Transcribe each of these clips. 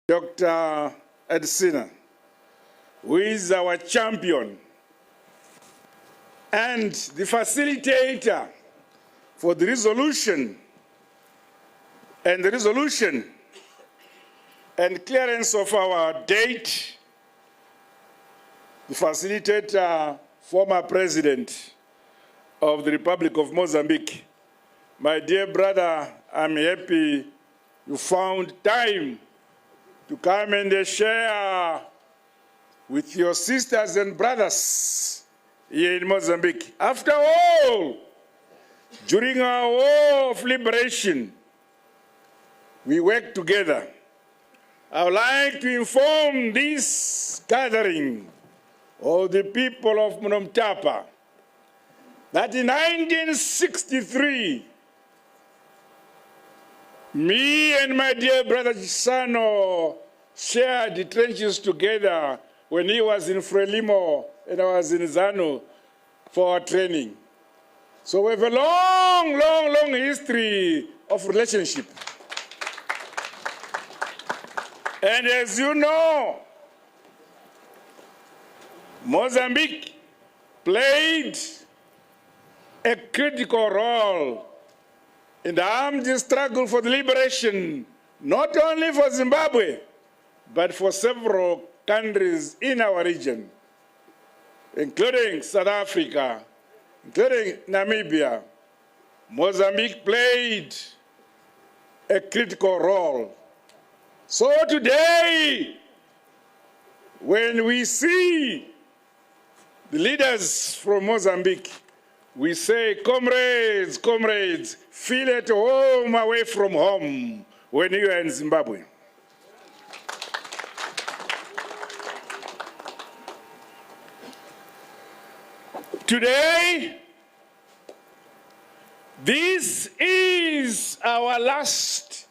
Dr. Edsina, who is our champion and the facilitator for the resolution and clearance of our date, the facilitator, former president of the Republic of Mozambique. My dear brother, I'm happy you found time to come and share with your sisters and brothers here in Mozambique. After all, during our war of liberation, we worked together. I would like to inform this gathering of the people of Mnomtapa that in 1963, me and my dear brother Chisano shared the trenches together when he was in Frelimo and I was in ZANU for our training. So we have a long history of relationship. And as you know, Mozambique played a critical role in the armed struggle for the liberation, not only for Zimbabwe, but for several countries in our region, including South Africa, including Namibia. Mozambique played a critical role. So today, when we see the leaders from Mozambique, we say, comrades, comrades, feel at home away from home when you are in Zimbabwe. Today, this is our last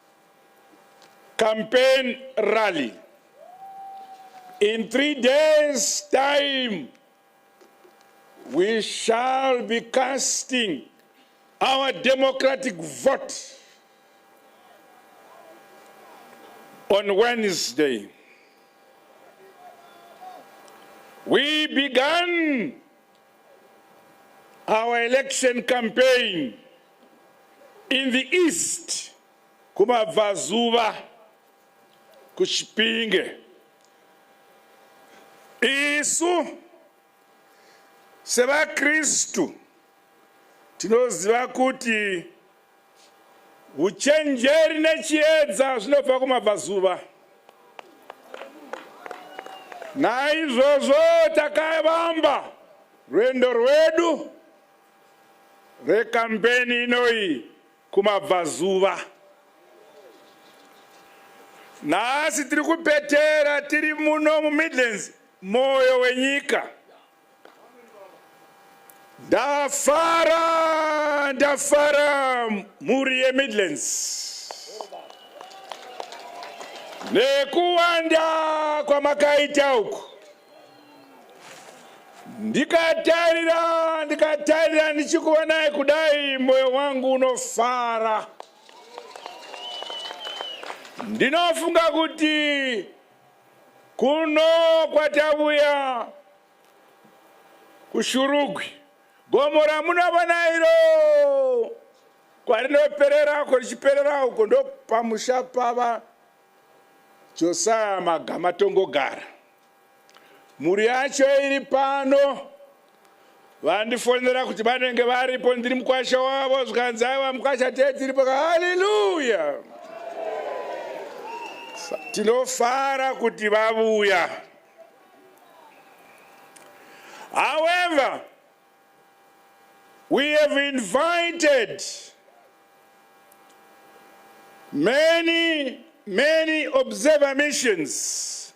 campaign rally. In 3 days' time, we shall be casting our democratic vote on Wednesday. We began our election campaign in the east, kumabvazuva, kuchipinge. Isu seva Kristu tinoziva kuti uchenjeri nechiedza zvinobva kumabvazuva. Naizvozvo takavamba rwendo rwedu rekampeni inoi kumabvazuva. Nhasi tiri kupetera tiri muno muMidlands, moyo wenyika. Ndafara muri yeMidlands nekuwanda kwamakaita uku. Ndikatarira ndichikuonai kudai, moyo wangu unofara. Ndinofunga kuti kuno kwatabuya kushurugwi gomora munabona iro kwarinoperera richiperera uko ndo pamusha pava Josiah Magama Tongogara. Muri yacho iri pano vandifonera kuti vanenge varipo, ndiri mukwasha wavo, zvikanzi aiwa mukwasha tiripo. Haleluya! Tinofara kuti vabuya. However, we have invited many observer missions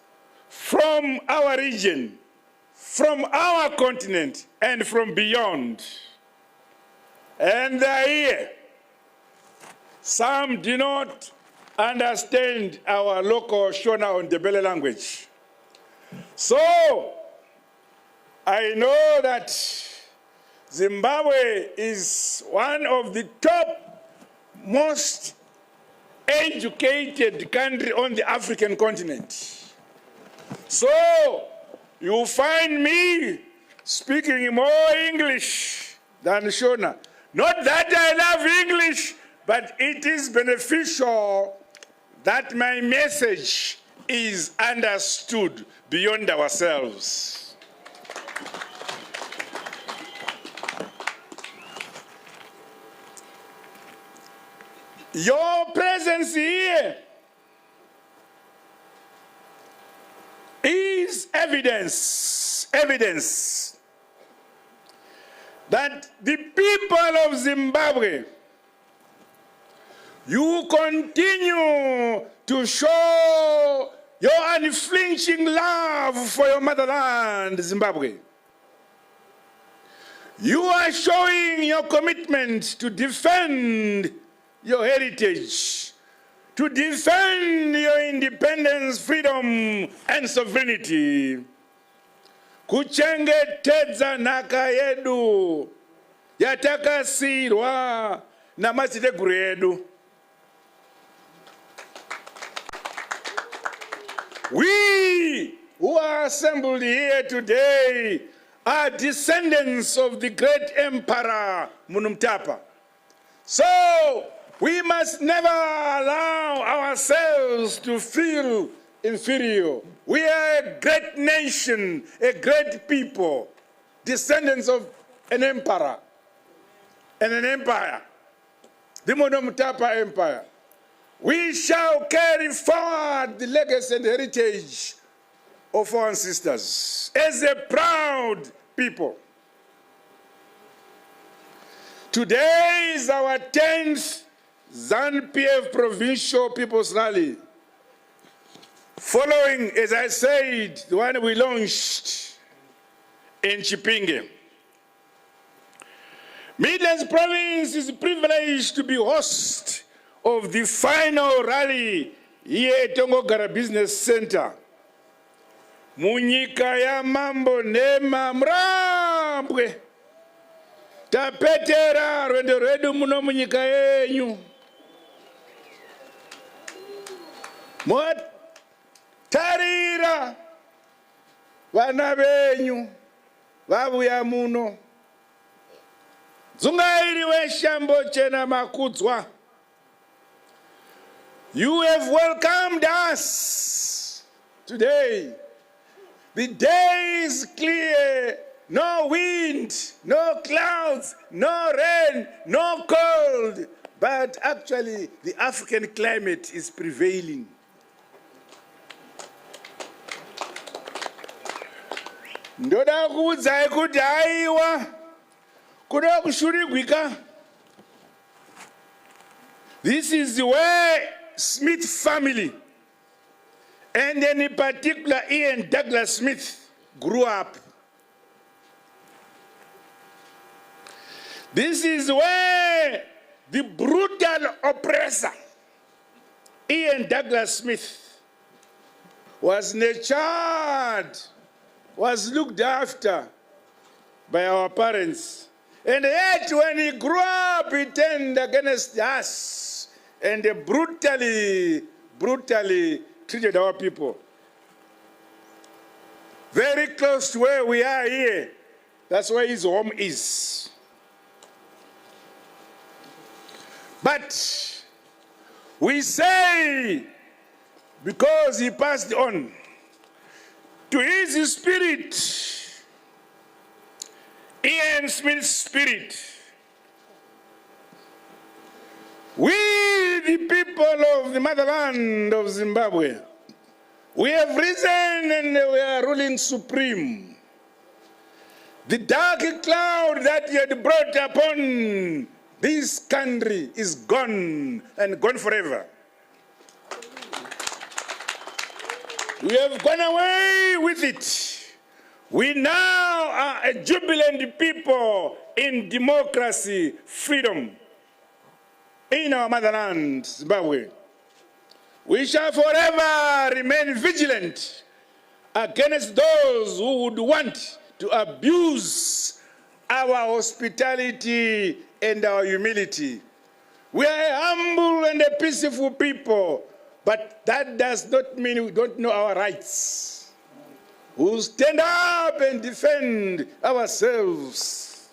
from our region, from our continent, and from beyond. And they are here. Some do not understand our local Shona and Ndebele language. So, I know that Zimbabwe is one of the top most educated country on the African continent. So, you find me speaking more English than Shona. Not that I love English, but it is beneficial that my message is understood beyond ourselves. Your presence here is evidence that the people of Zimbabwe, you continue to show your unflinching love for your motherland, Zimbabwe. You are showing your commitment to defend your heritage, to defend your independence, freedom, and sovereignty. Kuchengetedza nhaka yedu yatakasirwa namadziteteguru edu. We who are assembled here today are descendants of the great emperor Munumtapa. So we must never allow ourselves to feel inferior. We are a great nation, a great people, descendants of an emperor and an empire, the Munumtapa Empire. We shall carry forward the legacy and heritage of our ancestors as a proud people. Today is our 10th ZANU PF Provincial People's Rally, following, as I said, the one we launched in Chipinge. Midlands Province is privileged to be host of the final rally here at Tongogara Business Center. Munyika ya mambo nema mrambwe. Tapetera rwendo rwedu muno munyika yenyu. Mwatarira vana venyu vavuya muno. Dzungairi weshambo chena makudzwa. You have welcomed us today. The day is clear. No wind, no clouds, no rain, no cold. But actually, the African climate is prevailing. Ndoda kuudzai kuti aiwa kuda kushurigwika. This is where Smith family, and then in particular Ian Douglas Smith, grew up. This is where the brutal oppressor, Ian Douglas Smith, was nurtured, was looked after by our parents. And yet when he grew up, he turned against us and brutally treated our people. Very close to where we are here. That's where his home is. But we say, because he passed on, to his spirit, Ian Smith's spirit, we, the people of the motherland of Zimbabwe, we have risen and we are ruling supreme. The dark cloud that he had brought upon this country is gone, and gone forever. We have gone away with it. We now are a jubilant people in democracy, freedom, in our motherland, Zimbabwe. We shall forever remain vigilant against those who would want to abuse our hospitality and our humility. We are a humble and a peaceful people, but that does not mean we don't know our rights. We'll stand up and defend ourselves.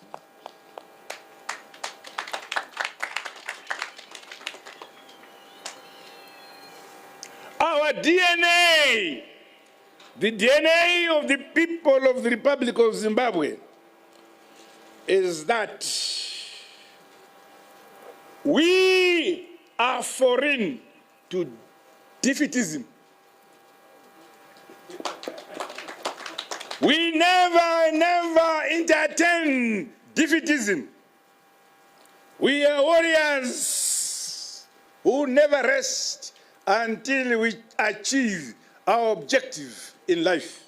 Our DNA, the DNA of the people of the Republic of Zimbabwe, is that we are foreign to defeatism. We never entertain defeatism. We are warriors who never rest until we achieve our objective in life.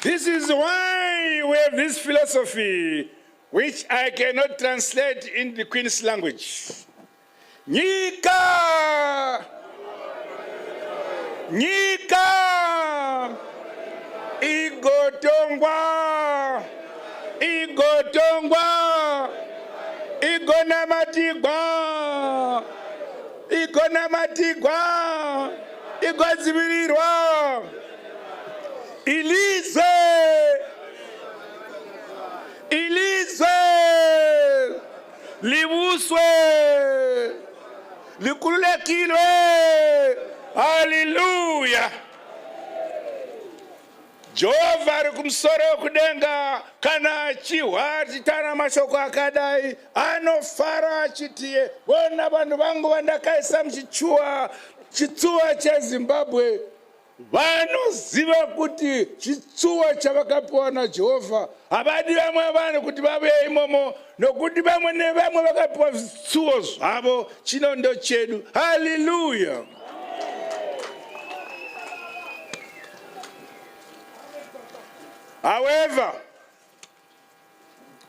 This is why we have this philosophy, which I cannot translate in the Queen's language. Nyika! Nyika! Igotongwa! Igotongwa! Igonamatigwa! Igonamatigwa! Igozibirirwa! Ilizwe! Ilizwe! Libuswe! Likululekilwe! Hallelujah! Jehova ari kumusoro kudenga kana achiwa achitana mashoko akadai anofara achitiye bona vanhu vangu vandakaisa muchitsuwa cha Zimbabwe vanoziva kuti chitsuwa chavakapiwa naJehovha havadi vamwe vanhu kuti vave imomo nokuti vamwe nevamwe vakapiwa zvitsuwo zvavo chino ndo chedu. Hallelujah! However,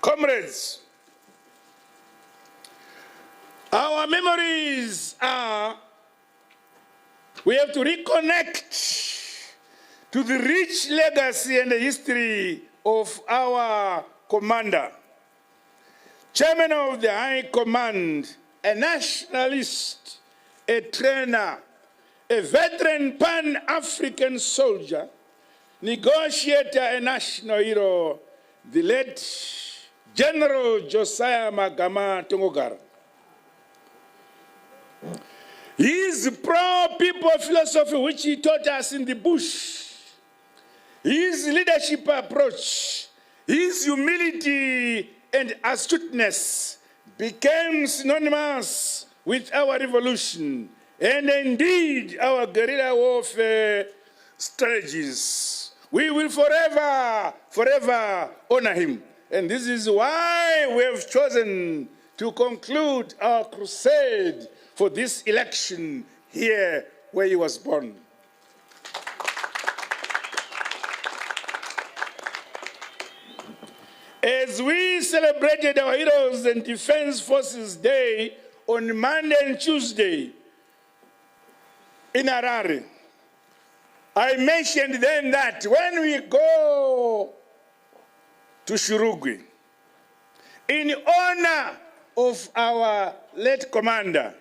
comrades, our memories are, we have to reconnect to the rich legacy and the history of our commander, chairman of the High Command, a nationalist, a trainer, a veteran Pan-African soldier, negotiator and national hero, the late General Josiah Magama Tongogara. His pro-people philosophy, which he taught us in the bush, his leadership approach, his humility and astuteness became synonymous with our revolution and indeed our guerrilla warfare strategies. We will forever honor him. And this is why we have chosen to conclude our crusade for this election here where he was born. As we celebrated our Heroes and Defense Forces Day on Monday and Tuesday in Harare, I mentioned then that when we go to Shurugwi, in honor of our late commander,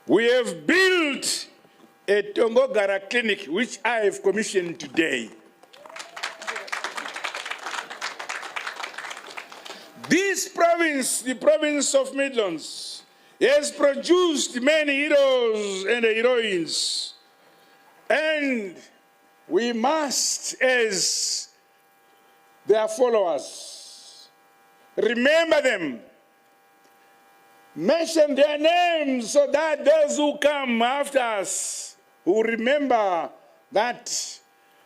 we have built a Tongogara clinic, which I have commissioned today. This province, the province of Midlands, has produced many heroes and heroines. And we must, as their followers, remember them, mention their names so that those who come after us will remember that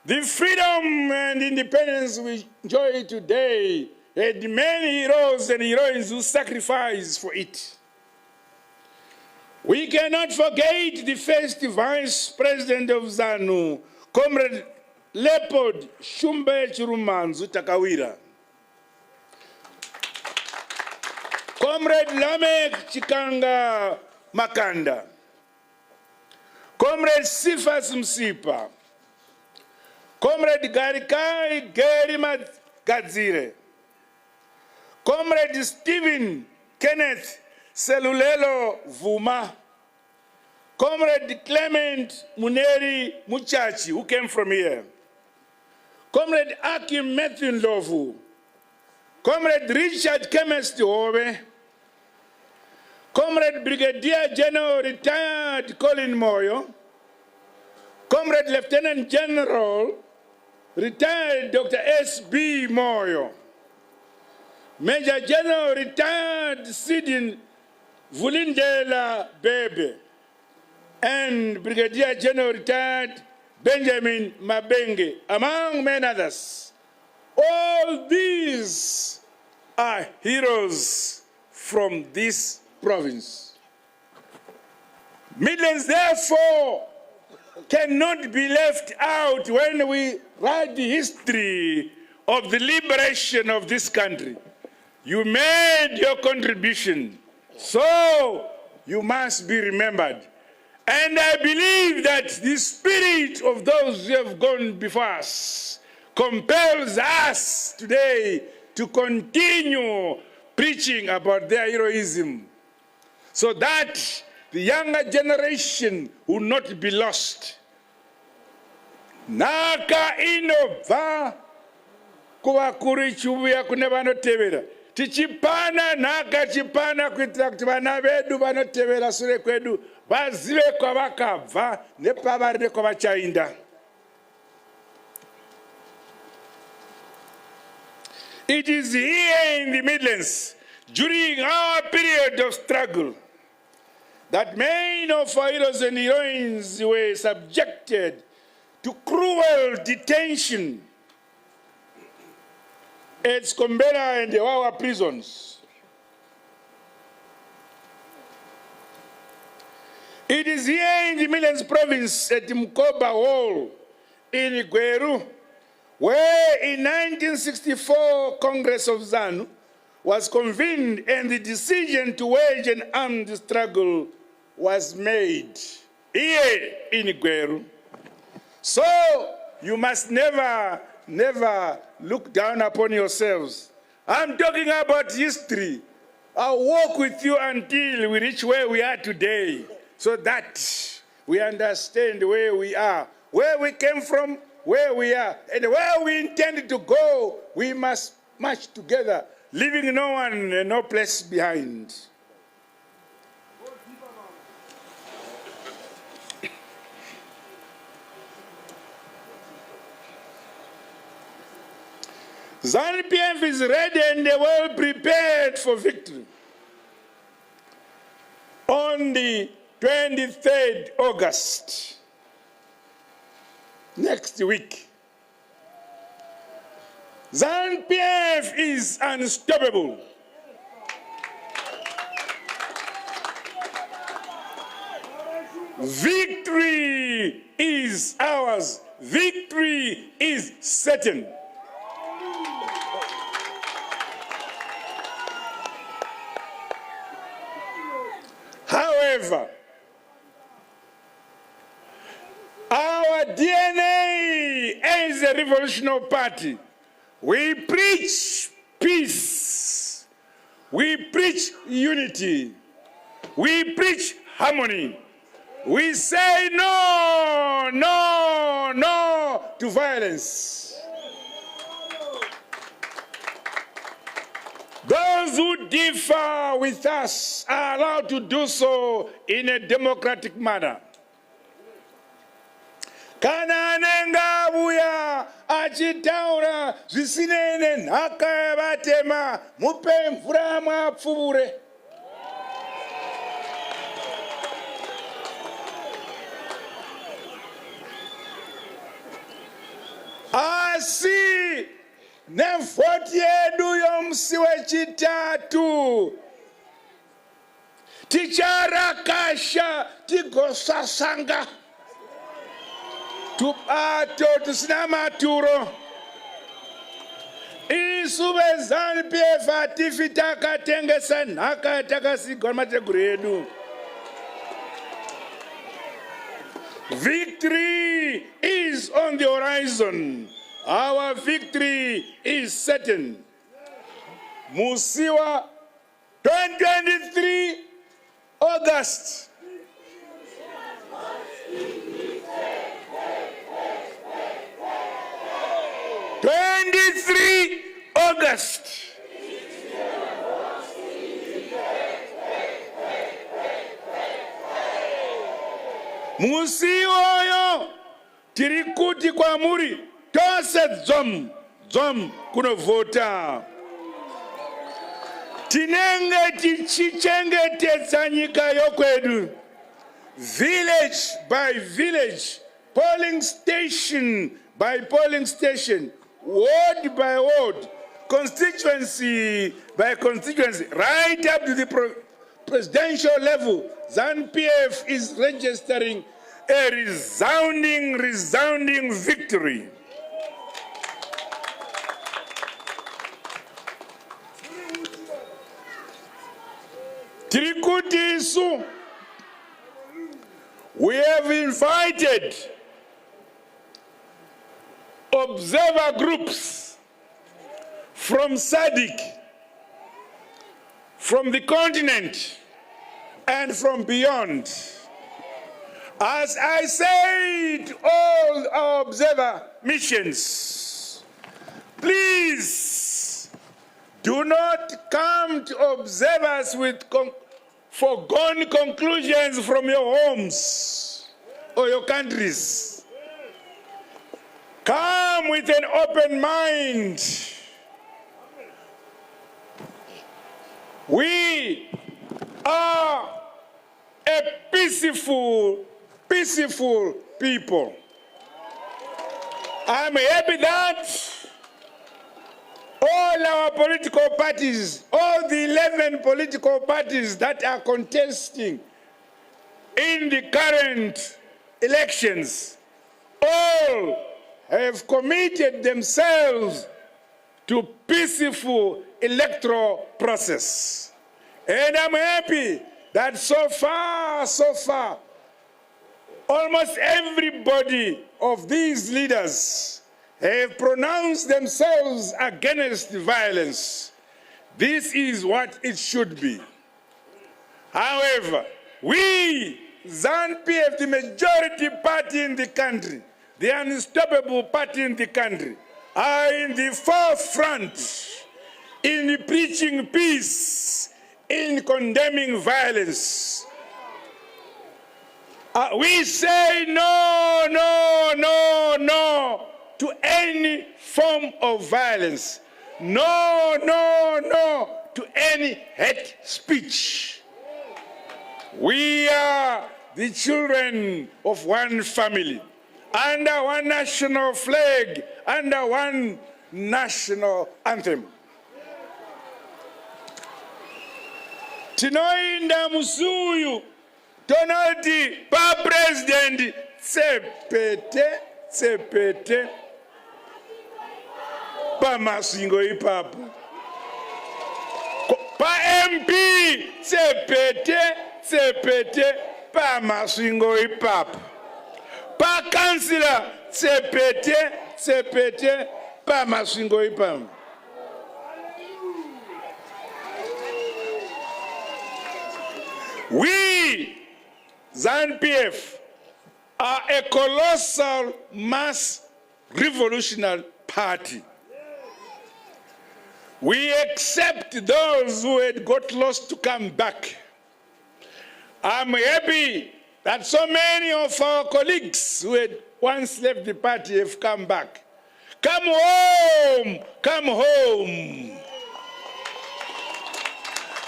the freedom and independence we enjoy today had many heroes and heroines who sacrificed for it. We cannot forget the first Vice President of ZANU, Comrade Leopold Shumbe Chirumanzu Takawira, Comrade Lamek Chikanga Makanda, Comrade Sifas Msipa, Comrade Garikai Gerimat Gadzire, Comrade Stephen Kenneth Selulelo Vuma, Comrade Clement Muneri Muchachi, who came from here, Comrade Akim Matthew Lovu, Comrade Richard Kemesti Hove, Comrade Brigadier General retired Colin Moyo, Comrade Lieutenant General retired Dr. S.B. Moyo, Major General retired Sidin Vulindela Bebe, and Brigadier General retired Benjamin Mabenge, among many others. All these are heroes from this province. Midlands, therefore, cannot be left out when we write the history of the liberation of this country. You made your contribution, so you must be remembered. And I believe that the spirit of those who have gone before us compels us today to continue preaching about their heroism, so that the younger generation will not be lost. Naka inova kuwakuri chubuya kune vanotevera. Tichipana naka chipana kuitira kuti vana vedu vanotevera sure kwedu vazive kwavakabva nepavari nekwavachaenda. It is here in the Midlands, during our period of struggle, that many of our heroes and heroines were subjected to cruel detention at Skombera and the Wawa prisons. It is here in the Midlands province at Mkoba Hall in Gweru, where in 1964 Congress of ZANU was convened and the decision to wage an armed struggle was made here in Gweru. So you must never look down upon yourselves. I'm talking about history. I'll walk with you until we reach where we are today, so that we understand where we are, where we came from, where we are, and where we intend to go. We must march together, leaving no one and no place behind. ZANU PF is ready and well prepared for victory. On the 23rd August, next week, ZANU PF is unstoppable. Victory is ours. Victory is certain. However, our DNA as a revolutionary party, we preach peace, we preach unity, we preach harmony. We say no, no, no to violence. Those who differ with us are allowed to do so in a democratic manner. Kana anenga buya achitaura zvisinene nhaka yavatema mupe mvura mwapfuure. Asi nevhoti yedu yomusi wechitatu ticharakasha tigosasanga tubato tusina maturo. Isu veZANU PF hatifi takatengesa nhaka yatakasigwa mateguru edu. Victory is on the horizon. Our victory is certain. Musiwa 2023 August. August. Musiwoyo tirikuti kwa muri tose zom kuno vota. Tinenge tichichengetedza nyika yokwedu, village by village, polling station by polling station, ward by ward, constituency by constituency, right up to the presidential level. ZANU PF is registering a resounding victory. Trikuti Isu, we have invited observer groups from SADC, from the continent, and from beyond. As I said, all our observer missions, please do not come to observe us with foregone conclusions from your homes or your countries. Come with an open mind. We are a peaceful people. I'm happy that all our political parties, all the 11 political parties that are contesting in the current elections, all have committed themselves to peaceful electoral process. And I'm happy that so far, almost everybody of these leaders have pronounced themselves against violence. This is what it should be. However, we, ZANU PF, the majority party in the country, the unstoppable party in the country, are in the forefront in preaching peace, in condemning violence. We say no to any form of violence. No to any hate speech. We are the children of one family, under one national flag, under one national anthem. Tinoinda musuyu tonoti pa president tsepete pa masingo ipapo, pa MP tsepete pa masingo ipapo, pa kansila tsepete pa masingo ipapo. We, ZANU PF, are a colossal mass revolutionary party. We accept those who had got lost to come back. I'm happy that so many of our colleagues who had once left the party have come back. Come home.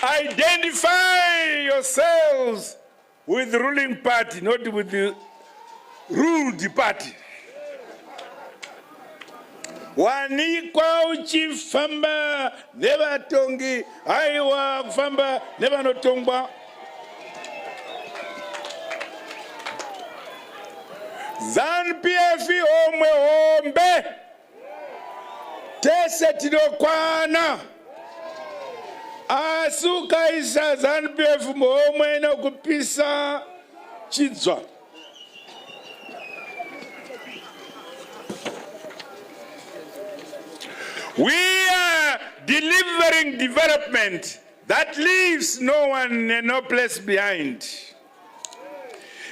Identify yourselves with the ruling party, not with the ruled party. Wanikwa uchifamba neba tongi, aiwa kufamba neba notongwa. ZANU PF ombe tese tidokwana. Asuka isa ZANU PF omwe na kupisa chidzwa. We are delivering delivering development that leaves no one and no place behind.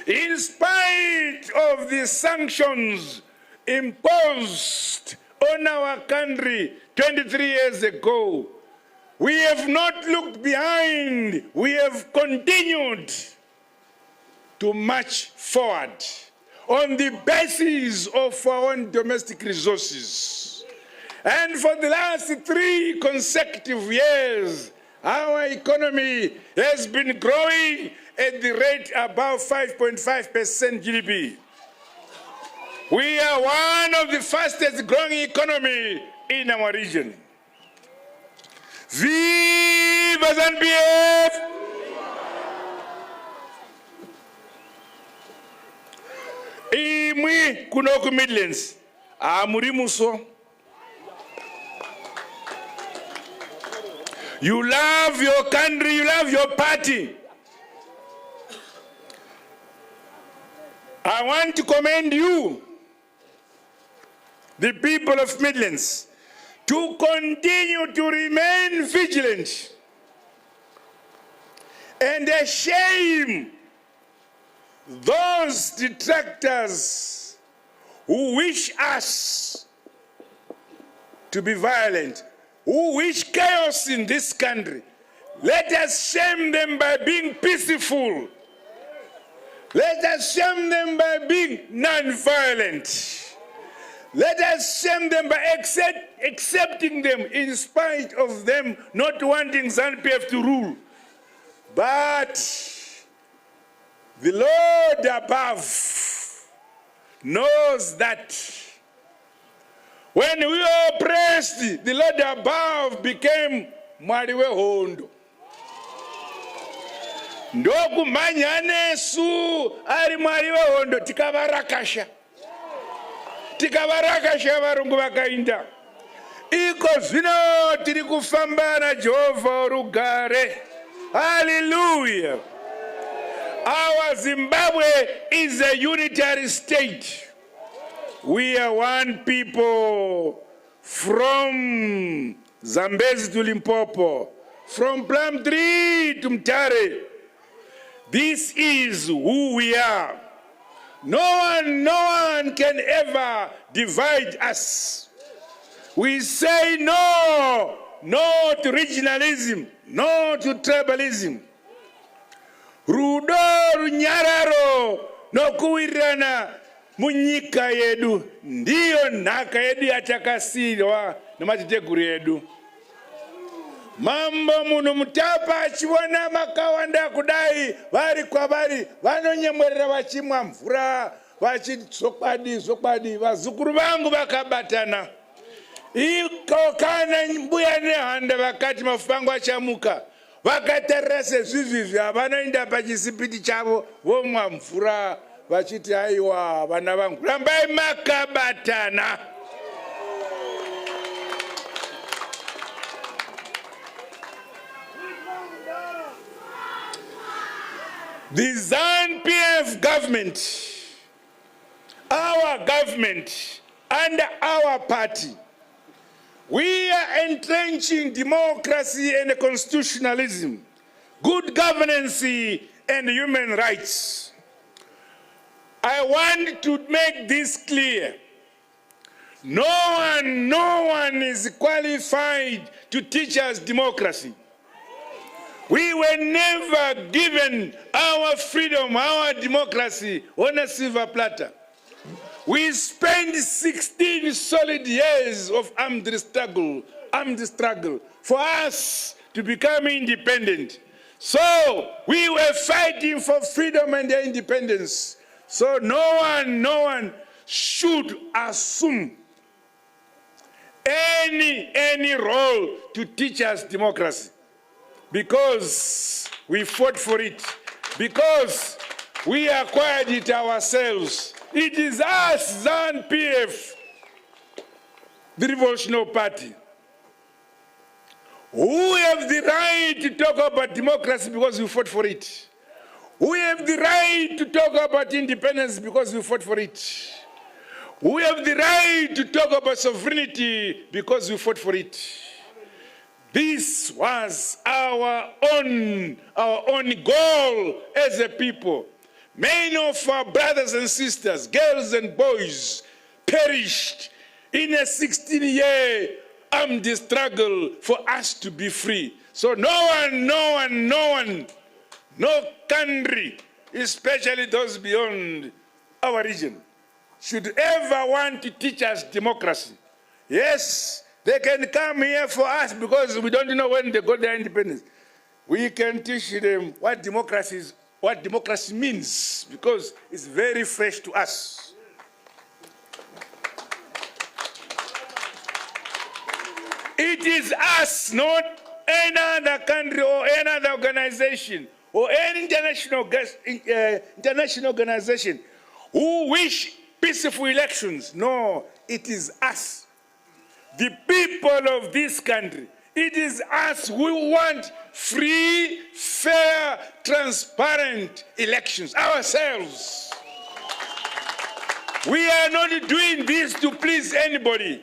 In spite of the sanctions imposed on our country 23 years ago, we have not looked behind. We have continued to march forward on the basis of our own domestic resources. And for the last 3 consecutive years, our economy has been growing at the rate above 5.5% GDP. We are one of the fastest growing economy in our region. Viva ZANU PF! Imwi kunoku Midlands, amurimuso. You love your country, you love your party. I want to commend you, the people of Midlands, to continue to remain vigilant and shame those detractors who wish us to be violent, who wish chaos in this country. Let us shame them by being peaceful. Let us shame them by being non-violent. Let us shame them by accepting them in spite of them not wanting ZANU PF to rule. But the Lord above knows that when we were oppressed, the Lord above became Mwaliwe Hondo. Ndoku manyanesu ari Mwaliwe Hondo tikabarakasha. Tikabarakasha varungu vakainda. Iko zvino tiri kufamba na Jehovah rugare. Hallelujah. Our Zimbabwe is a unitary state. We are one people from Zambezi to Limpopo, from Plum Tree to Mtare. This is who we are. No one can ever divide us. We say no to regionalism, no to tribalism. Rudo runyararo no kuwirana munyika yedu ndiyo nhaka yedu yachakasirwa nemachiteguru yedu. Mambo muno mutapa achiona makawanda kudai vari kwavari vanonyemwerera vachimwa mvura vachiti zokwadi vazukuru vangu vakabatana. Iko kana mbuya nehanda vakati mafupango achamuka vakatarira sezvizvizvi vanoenda pachisipiti chavo vomwa mvura vachiti aiwa vana vangu rambai makabatana. The ZANU PF government, our government and our party, we are entrenching democracy and constitutionalism, good governance and human rights. I want to make this clear. No one is qualified to teach us democracy. We were never given our freedom, our democracy on a silver platter. We spent 16 solid years of armed struggle for us to become independent. So we were fighting for freedom and independence. So no one should assume any role to teach us democracy. Because we fought for it, because we acquired it ourselves. It is us, ZANU PF, the Revolutionary Party, who have the right to talk about democracy because we fought for it. We have the right to talk about independence because we fought for it. We have the right to talk about sovereignty because we fought for it. This was our own goal as a people. Many of our brothers and sisters, girls and boys, perished in a 16-year armed struggle for us to be free. So no country, especially those beyond our region, should ever want to teach us democracy. Yes, they can come here for us because we don't know when they got their independence. We can teach them what democracy is, what democracy means, because it's very fresh to us. It is us, not any other country or any other organization or any international organization who wish peaceful elections. No, it is us, the people of this country. It is us who want free, fair, transparent elections, ourselves. We are not doing this to please anybody.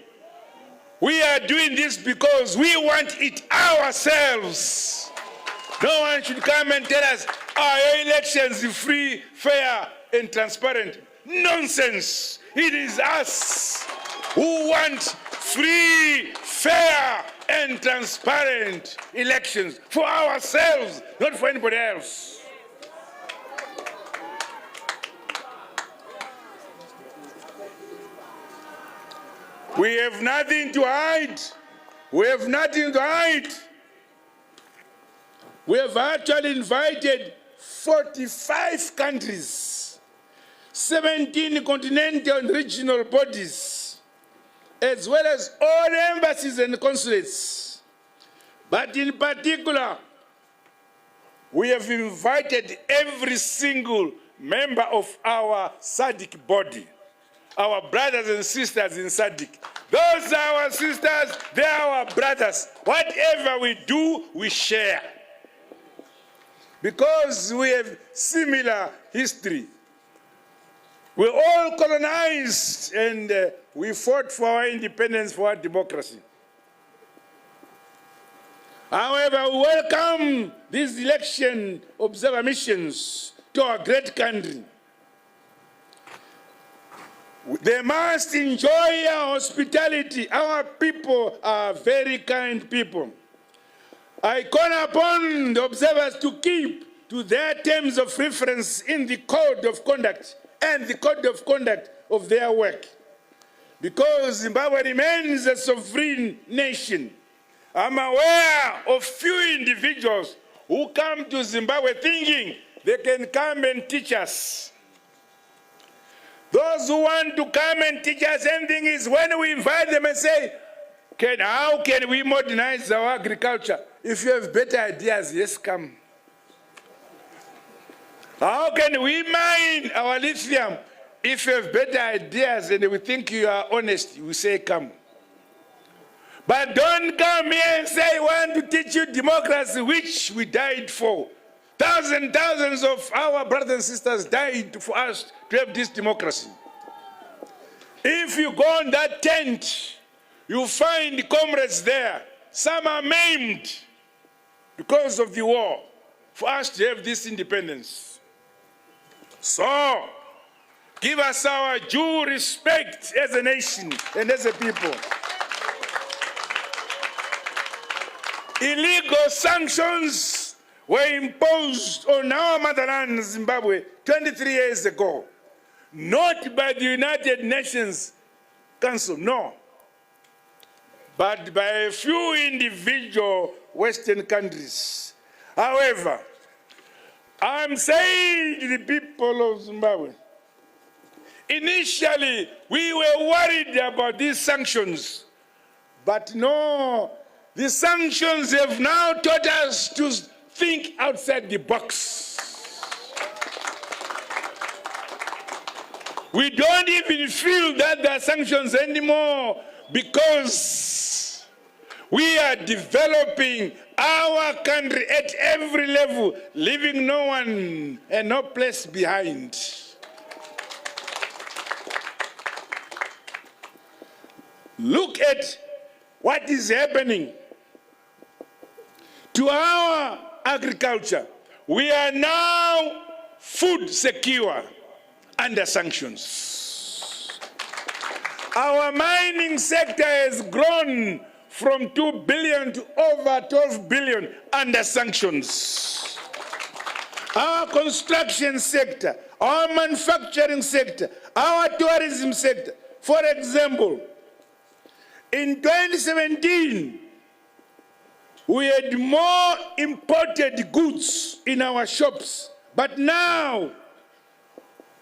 We are doing this because we want it ourselves. No one should come and tell us, our elections are free, fair, and transparent. Nonsense. It is us who want free, fair, and transparent elections for ourselves, not for anybody else. We have nothing to hide. We have nothing to hide. We have actually invited 45 countries, 17 continental and regional bodies, as well as all embassies and consulates. But in particular, we have invited every single member of our SADC body, our brothers and sisters in SADC. Those are our sisters, they are our brothers. Whatever we do, we share. Because we have similar history. We all colonized and we fought for our independence, for our democracy. However, we welcome these election observer missions to our great country. They must enjoy our hospitality. Our people are very kind people. I call upon the observers to keep to their terms of reference in the code of conduct and the code of conduct of their work. Because Zimbabwe remains a sovereign nation, I'm aware of few individuals who come to Zimbabwe thinking they can come and teach us. Those who want to come and teach us anything is when we invite them and say, how can we modernize our agriculture? If you have better ideas, yes, come. How can we mine our lithium? If you have better ideas and we think you are honest, we say come. But don't come here and say, we want to teach you democracy, which we died for. Thousands of our brothers and sisters died for us to have this democracy. If you go on that tent, you find comrades there. Some are maimed because of the war, for us to have this independence. So, give us our due respect as a nation and as a people. Illegal sanctions were imposed on our motherland, Zimbabwe, 23 years ago. Not by the United Nations Council, no. But by a few individual Western countries. However, I'm saying to the people of Zimbabwe, initially we were worried about these sanctions, but no, the sanctions have now taught us to think outside the box. We don't even feel that there are sanctions anymore because we are developing our country at every level, leaving no one and no place behind. Look at what is happening to our agriculture. We are now food secure under sanctions. Our mining sector has grown from 2 billion to over 12 billion under sanctions. Our construction sector, our manufacturing sector, our tourism sector. For example, in 2017, we had more imported goods in our shops, but now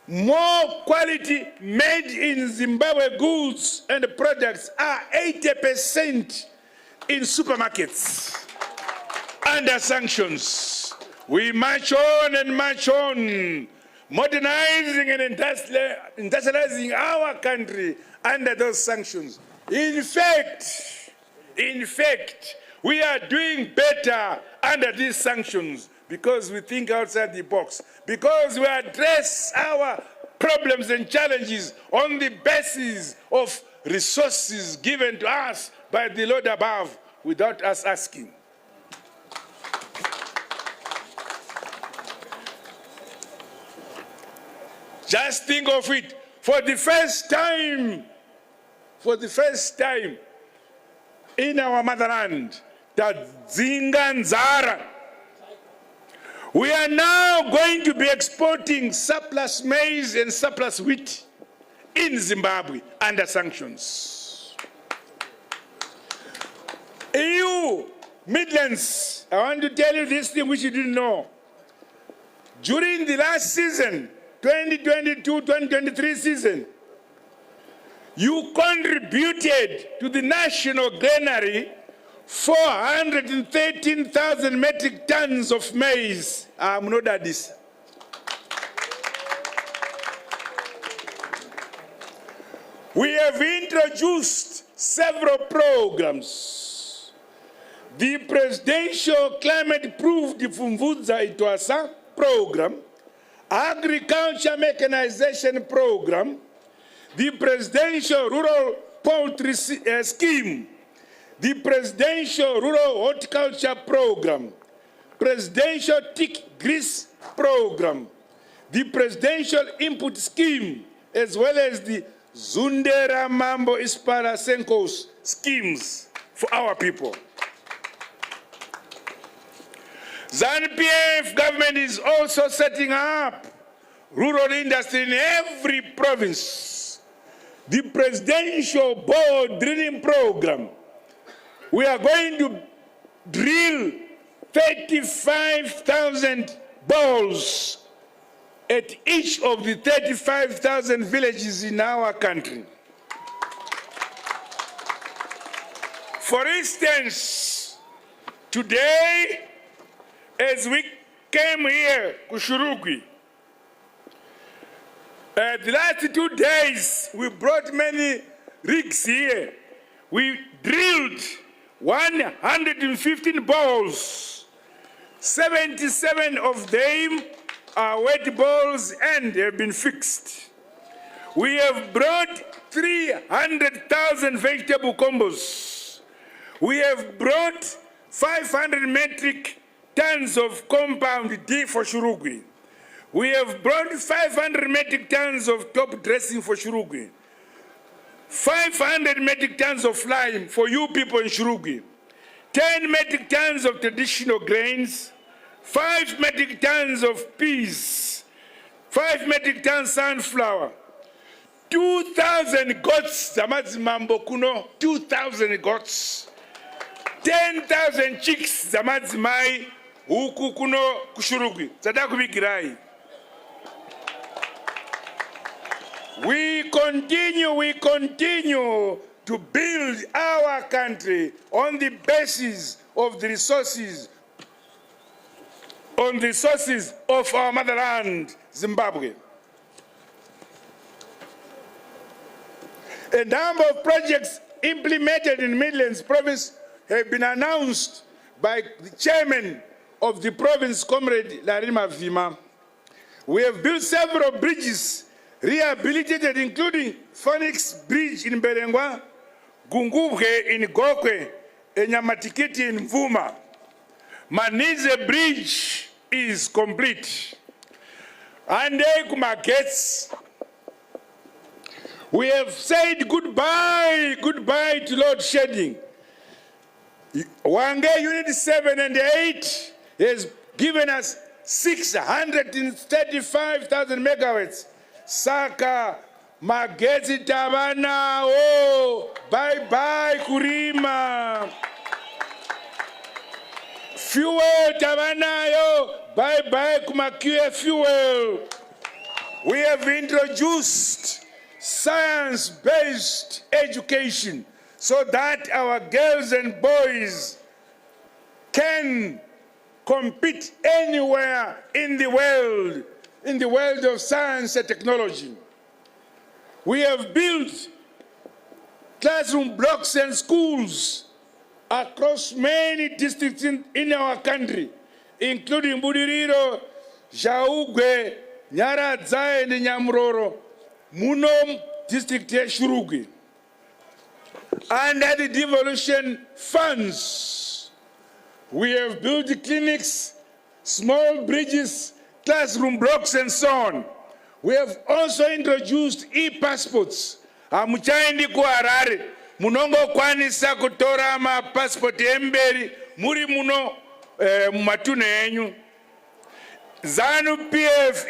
more quality made in Zimbabwe goods and products are 80% in supermarkets under sanctions. We march on and march on, modernizing and industrializing our country under those sanctions. In fact, we are doing better under these sanctions because we think outside the box, because we address our problems and challenges on the basis of resources given to us by the Lord above without us asking. Just think of it, for the first time in our motherland, Tadzinganzara, we are now going to be exporting surplus maize and surplus wheat in Zimbabwe under sanctions. EU Midlands, I want to tell you this thing which you didn't know. During the last season, 2022-2023 season, you contributed to the national granary 413,000 metric tons of maize. I'm not at this. We have introduced several programs. The Presidential Climate-Proof Difumvudza Itwasa program, Agriculture Mechanization program, the Presidential Rural Poultry Scheme, the Presidential Rural Horticulture Program, Presidential Tick Grease Program, the Presidential Input Scheme, as well as the Zundera Mambo Ispara Senkos schemes for our people. ZANU PF government is also setting up rural industry in every province. The Presidential Bore Drilling Program, we are going to drill 35,000 balls at each of the 35,000 villages in our country. For instance, today, as we came here to Shurugwi, the last 2 days, we brought many rigs here. We drilled 115 balls. 77 of them are wet balls and have been fixed. We have brought 300,000 vegetable combos. We have brought 500 metric tons of compound D for Shurugwi. We have brought 500 metric tons of top dressing for Shurugwi. 500 metric tons of lime for you people in Shurugwi. 10 metric tons of traditional grains. 5 metric tons of peas. 5 metric tons sunflower. 2,000 goats, zamadzimambo kuno, 2,000 goats. 10,000 chicks, zamadzimai, huku kuno kushurugwi. Zadakubikirai. We continue to build our country on the basis of the resources, of our motherland, Zimbabwe. A number of projects implemented in Midlands province have been announced by the chairman of the province, Comrade Larima Vima. We have built several bridges rehabilitated, including Phoenix Bridge in Berengwa, Gungubwe in Gokwe, and Nyamatikiti in Mvuma. Manize Bridge is complete. And Maget's, we have said goodbye to load shedding. Wange Unit 7 and 8 has given us 635,000 megawatts. Saka Magezi Tabana, oh, bye Kurima. Fuel Tabana, yo, bye Kumakia fuel. We have introduced science-based education so that our girls and boys can compete anywhere in the world of science and technology. We have built classroom blocks and schools across many districts in our country, including Budiriro, Jaugwe, Nyaradza and Nyamroro, Munom district Shurugi. Under the devolution funds, we have built clinics, small bridges, classroom blocks, and so on. We have also introduced e-passports. Amuchaindi ku Harare, munongo kwanisa kutora ma passport emberi, muri muno matune enyu. ZANU PF